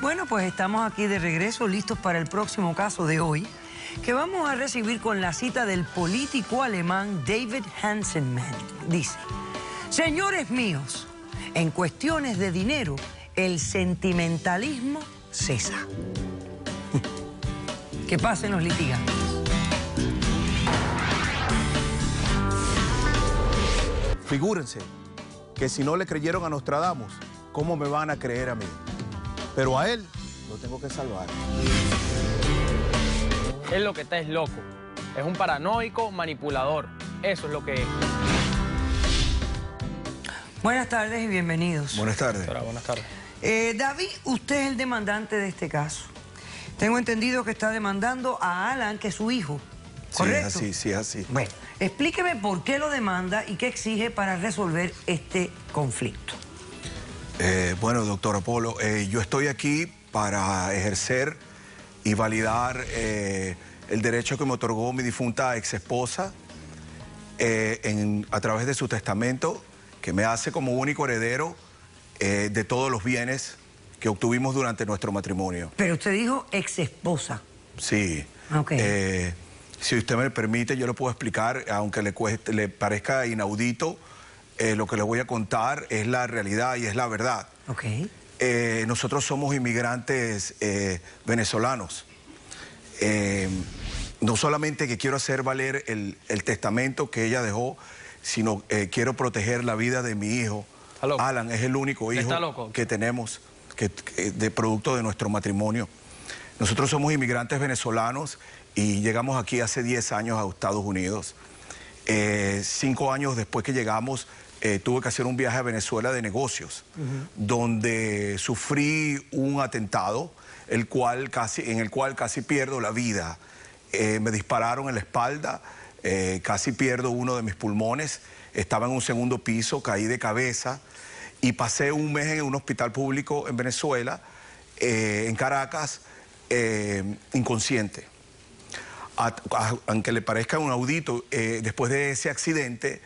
Bueno, pues estamos aquí de regreso, listos para el próximo caso de hoy, que vamos a recibir con la cita del político alemán David Hanselmann. Dice: señores míos, en cuestiones de dinero, el sentimentalismo cesa. Que pasen los litigantes. Figúrense que si no le creyeron a Nostradamus, ¿cómo me van a creer a mí? Pero a él lo tengo que salvar. Él lo que está es loco. Es un paranoico manipulador. Eso es lo que es. Buenas tardes y bienvenidos. Buenas tardes. Doctora, buenas tardes. David, usted es el demandante de este caso. Tengo entendido que está demandando a Alan, que es su hijo. ¿Correcto? Sí, es así. Bueno, explíqueme por qué lo demanda y qué exige para resolver este conflicto. Bueno, doctor Apolo, yo estoy aquí para ejercer y validar el derecho que me otorgó mi difunta ex esposa a través de su testamento, que me hace como único heredero de todos los bienes que obtuvimos durante nuestro matrimonio. Pero usted dijo ex esposa. Sí. Ok. Si usted me permite, yo lo puedo explicar, aunque le parezca inaudito. Lo que le voy a contar es la realidad y es la verdad. Ok. Nosotros somos inmigrantes venezolanos. No solamente que quiero hacer valer el testamento que ella dejó, sino quiero proteger la vida de mi hijo. Alan es el único hijo que tenemos de producto de nuestro matrimonio. Nosotros somos inmigrantes venezolanos y llegamos aquí hace 10 años a Estados Unidos. 5 años después que llegamos, tuve que hacer un viaje a Venezuela de negocios, donde sufrí un atentado, en el cual casi pierdo la vida. Me dispararon en la espalda, casi pierdo uno de mis pulmones, estaba en un segundo piso, caí de cabeza y pasé un mes en un hospital público en Venezuela, en Caracas, inconsciente. Aunque le parezca un inaudito, después de ese accidente,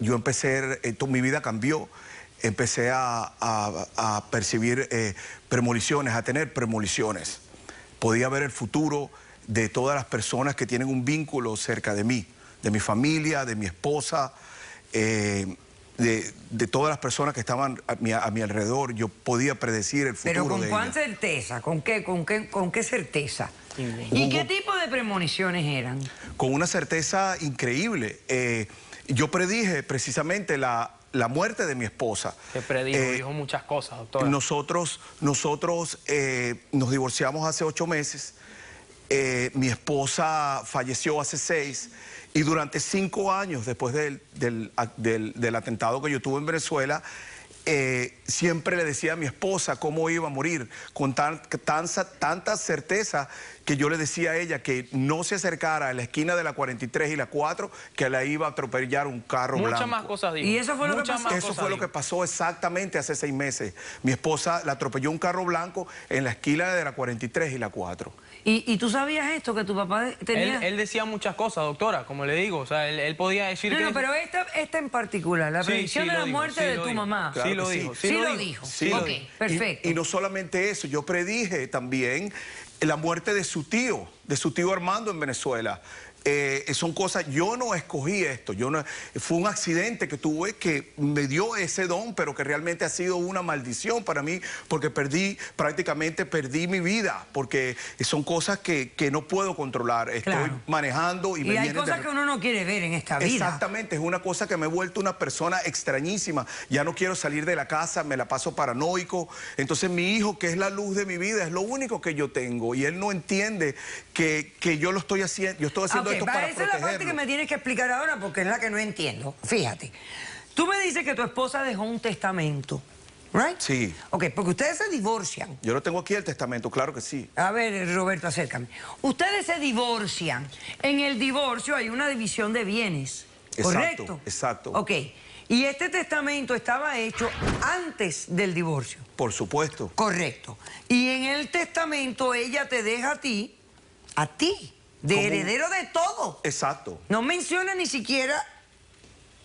yo empecé, mi vida cambió, empecé a percibir premoniciones, a tener premoniciones. Podía ver el futuro de todas las personas que tienen un vínculo cerca de mí, de mi familia, de mi esposa, de todas las personas que estaban a mi alrededor. Yo podía predecir el futuro de ellas. ¿Pero con cuán certeza? ¿Con qué certeza? ¿Y qué tipo de premoniciones eran? Con una certeza increíble. Yo predije precisamente la muerte de mi esposa. Que predijo, dijo muchas cosas, doctora. Nosotros nos divorciamos hace 8 meses. Mi esposa falleció hace 6. Y durante 5 años después del atentado que yo tuve en Venezuela, siempre le decía a mi esposa cómo iba a morir, con tanta certeza que yo le decía a ella que no se acercara a la esquina de la 43 y la 4, que la iba a atropellar un carro blanco. Muchas más cosas dijo. ¿Y eso fue lo que pasó? Eso fue lo que pasó exactamente hace 6 meses. Mi esposa la atropelló un carro blanco en la esquina de la 43 y la 4. ¿Y tú sabías esto, que tu papá tenía? Él decía muchas cosas, doctora, como le digo. O sea, él podía decir que... No, pero esta en particular, la predicción de la muerte de tu mamá. Claro sí lo que dijo. Sí lo dijo. Ok, perfecto. Y no solamente eso, yo predije también la muerte de su tío Armando en Venezuela. Son cosas, yo no escogí esto, fue un accidente que tuve que me dio ese don, pero que realmente ha sido una maldición para mí, porque prácticamente perdí mi vida, porque son cosas que no puedo controlar. Estoy manejando y me hay cosas que uno no quiere ver en esta vida. Exactamente, es una cosa que me he vuelto una persona extrañísima. Ya no quiero salir de la casa, me la paso paranoico. Entonces mi hijo, que es la luz de mi vida, es lo único que yo tengo, y él no entiende que yo lo estoy haciendo, esto para esa es la parte que me tienes que explicar ahora, porque es la que no entiendo. Fíjate, tú me dices que tu esposa dejó un testamento, ¿right? Sí. Ok, porque ustedes se divorcian. Yo lo tengo aquí el testamento, claro que sí. A ver, Roberto, acércame. Ustedes se divorcian. En el divorcio hay una división de bienes, ¿correcto? Exacto. Ok, y este testamento estaba hecho antes del divorcio. Por supuesto. Correcto. Y en el testamento ella te deja a ti, de heredero de todo. Exacto. No menciona ni siquiera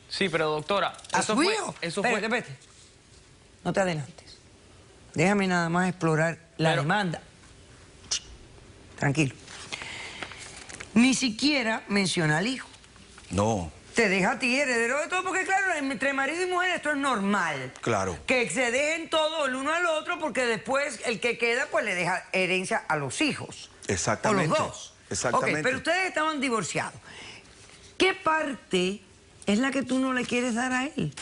Sí, pero doctora, a su hijo. Eso fue... Espérate. No te adelantes. déjame nada más explorar la demanda. Tranquilo. Ni siquiera menciona al hijo. No. Te deja a ti heredero de todo, porque claro, entre marido y mujer esto es normal. Claro. Que se dejen todo el uno al otro, porque después el que queda pues le deja herencia a los hijos. Exactamente. O los dos. Exactamente. Ok, pero ustedes estaban divorciados. ¿Qué parte es la que tú no le quieres dar a él?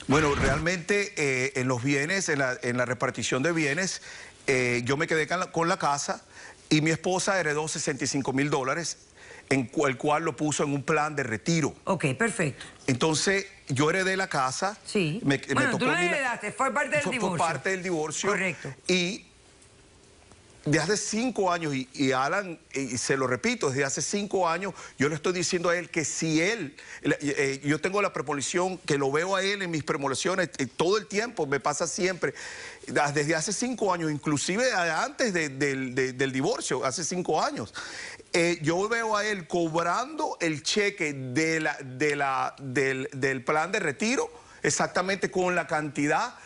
Bueno, realmente en los bienes, en la repartición de bienes, yo me quedé con la casa y mi esposa heredó $65,000, en el cual lo puso en un plan de retiro. Ok, perfecto. Entonces, yo heredé la casa. Sí. Bueno, tú la heredaste, fue parte del divorcio. Fue parte del divorcio. Correcto. Y desde hace 5 años, y Alan, y se lo repito, desde hace 5 años, yo le estoy diciendo a él que si él, yo tengo la premonición, que lo veo a él en mis premoniciones todo el tiempo, me pasa siempre, desde hace 5 años, inclusive antes del divorcio, hace 5 años, yo veo a él cobrando el cheque del plan de retiro, exactamente con la cantidad.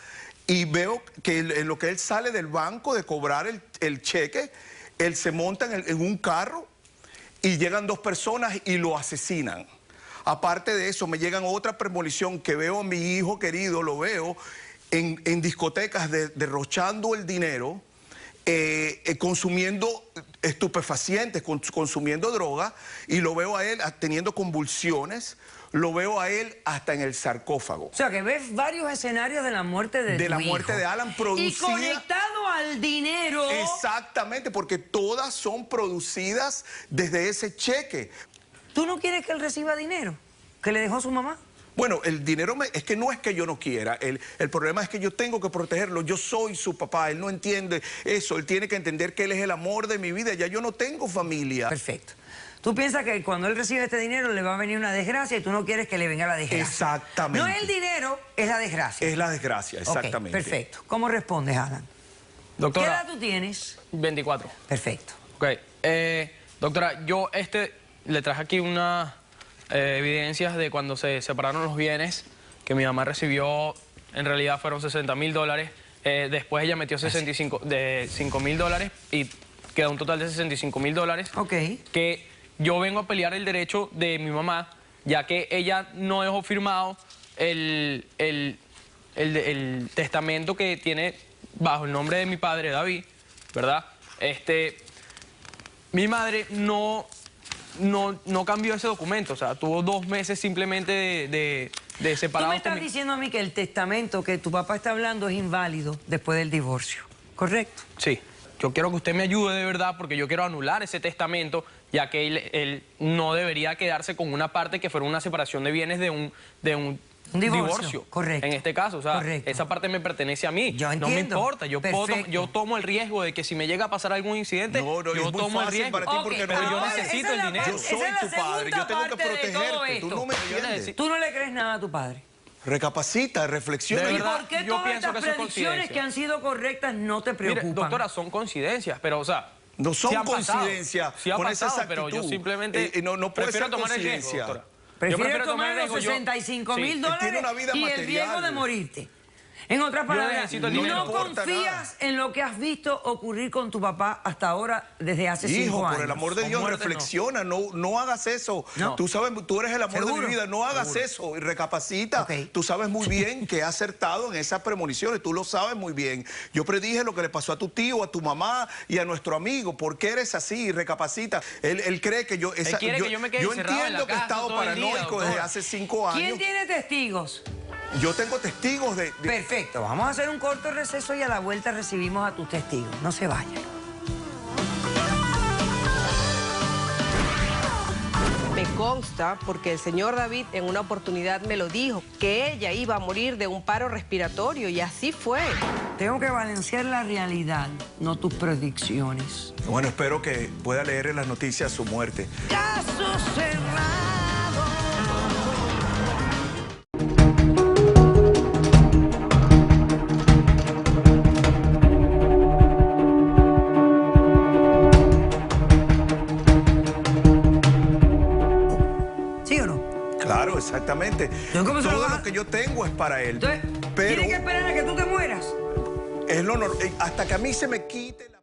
Y veo que en lo que él sale del banco de cobrar el cheque, él se monta en un carro y llegan 2 personas y lo asesinan. Aparte de eso, me llegan otra premonición que veo a mi hijo querido, lo veo en discotecas derrochando el dinero, consumiendo estupefacientes, consumiendo droga, y lo veo a él teniendo convulsiones. Lo veo a él hasta en el sarcófago. O sea, que ves varios escenarios de la muerte de tu hijo. De la muerte de Alan, producida... Y conectado al dinero... Exactamente, porque todas son producidas desde ese cheque. ¿Tú no quieres que él reciba dinero que le dejó su mamá? Bueno, el dinero es que no es que yo no quiera, el problema es que yo tengo que protegerlo, yo soy su papá, él no entiende eso, él tiene que entender que él es el amor de mi vida, ya yo no tengo familia. Perfecto. Tú piensas que cuando él recibe este dinero le va a venir una desgracia y tú no quieres que le venga la desgracia. Exactamente. No es el dinero, es la desgracia. Es la desgracia, exactamente. Okay, perfecto. ¿Cómo respondes, Alan? Doctora, ¿Qué edad tú tienes? 24. Perfecto. Ok. Doctora, yo le traje aquí unas evidencias de cuando se separaron los bienes que mi mamá recibió, en realidad fueron $60,000. Después ella metió $5,000 y queda un total de $65,000. Ok. Que yo vengo a pelear el derecho de mi mamá, ya que ella no dejó firmado el testamento que tiene bajo el nombre de mi padre, David, ¿verdad? Mi madre no cambió ese documento, o sea, tuvo 2 meses simplemente de separados. Tú me estás diciendo a mí que el testamento que tu papá está hablando es inválido después del divorcio, ¿correcto? Sí. Yo quiero que usted me ayude de verdad porque yo quiero anular ese testamento, ya que él no debería quedarse con una parte que fuera una separación de bienes de un divorcio. Correcto. En este caso, o sea, correcto. Esa parte me pertenece a mí. Yo entiendo. No me importa, yo tomo el riesgo de que si me llega a pasar algún incidente, yo tomo el riesgo. Para ti porque pero yo necesito el dinero. Yo soy tu padre, yo tengo que protegerte, tú no me entiendes. Tú no le crees nada a tu padre. Recapacita, reflexiona. ¿Y por qué todas estas predicciones que han sido correctas no te preocupan? Mire, doctora, son coincidencias, pero o sea... No son coincidencias. Sí ha pasado, pero yo simplemente no puede ser tomar el riesgo, doctora. Prefiero tomar los $65,000 y el riesgo de morirte. En otras palabras, no confías en lo que has visto ocurrir con tu papá hasta ahora desde hace 5 años. Hijo, por el amor de Dios, reflexiona, no hagas eso. No. Tú sabes, tú eres el amor de mi vida, no hagas eso y recapacita. Tú sabes muy bien que he acertado en esas premoniciones, tú lo sabes muy bien. Yo predije lo que le pasó a tu tío, a tu mamá y a nuestro amigo. ¿Por qué eres así? Recapacita. Él cree que yo... yo me quede encerrado en la casa que he estado paranoico desde hace 5 años. ¿Quién tiene testigos? Yo tengo testigos de... Perfecto, vamos a hacer un corto receso y a la vuelta recibimos a tus testigos. No se vayan. Me consta, porque el señor David en una oportunidad me lo dijo, que ella iba a morir de un paro respiratorio y así fue. Tengo que balancear la realidad, no tus predicciones. Bueno, espero que pueda leer en las noticias su muerte. Caso cerrado. Claro, exactamente. Todo lo que yo tengo es para él. Entonces, pero... ¿tiene que esperar a que tú te mueras? Es lo normal. Hasta que a mí se me quite la...